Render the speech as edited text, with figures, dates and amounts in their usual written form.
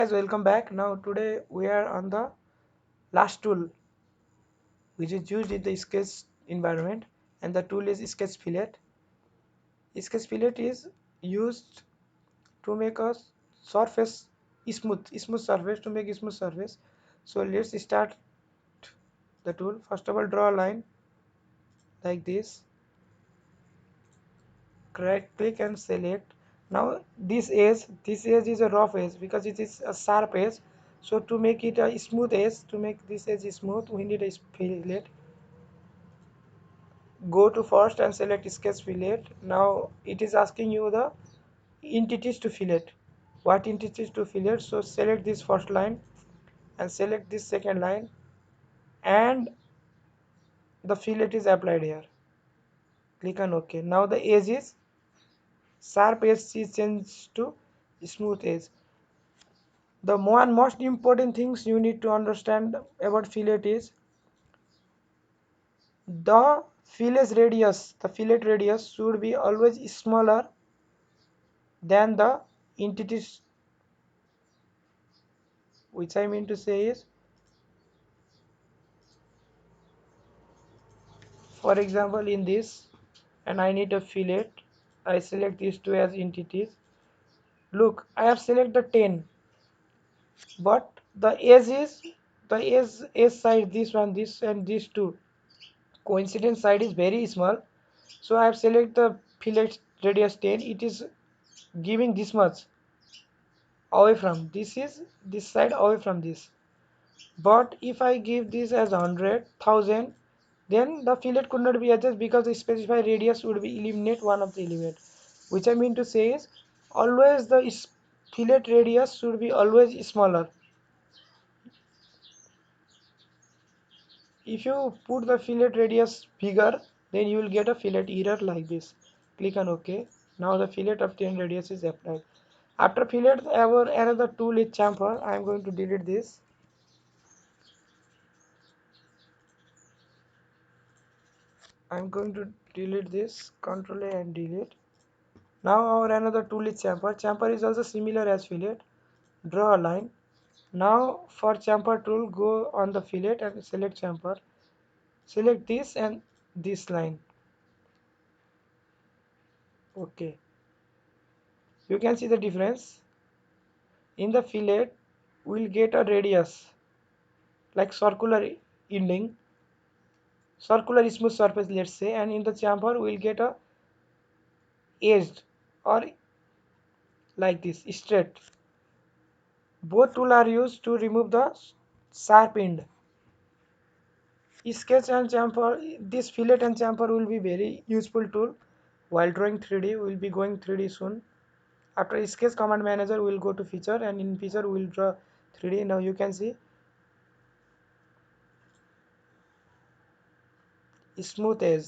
Guys, welcome back. Now today we are on the last tool which is used in the sketch environment, and the tool is sketch fillet. Sketch fillet is used to make a surface smooth surface, to make a smooth surface. So let's start the tool. First of all, draw a line like this. Click and select. Now this edge is a rough edge because it is a sharp edge. So to make it a smooth edge, to make this edge smooth, we need a fillet. Go to first and select sketch fillet. Now it is asking you the entities to fillet. What entities to fillet? So select this first line and select this second line, and the fillet is applied here. Click on OK. Now the edge is sharp edge is changed to smooth edge. The one most important things you need to understand about fillet is the fillet radius should be always smaller than the entities, which I mean to say is, for example, in this, and I need a fillet, I select these two as entities. Look, I have selected 10, but the edge side, this one, this and these two, coincidence side is very small. So I have selected the fillet radius 10. It is giving this much away from this side, away from this. But if I give this as 100,000, then the fillet could not be adjusted because the specified radius would be eliminate one of the element. Which I mean to say is, always the fillet radius should be always smaller. If you put the fillet radius bigger, then you will get a fillet error like this. Click on OK. Now the fillet of 10 radius is applied. After fillet, our another tool is chamfer. I am going to delete this. I'm going to delete this. Control A and delete. Now our another tool is chamfer. Chamfer is also similar as fillet. Draw a line. Now for chamfer tool, go on the fillet and select chamfer. Select this and this line. Okay. You can see the difference. In the fillet, we'll get a radius like circular ending, circular smooth surface, let's say, and in the chamfer we'll get a edged or like this straight. Both tools are used to remove the sharp end. Sketch and chamfer, this fillet and chamfer will be very useful tool while drawing 3D. We'll be going 3D soon. After sketch command manager, we'll go to feature, and in feature we'll draw 3D. Now you can see smooth edge.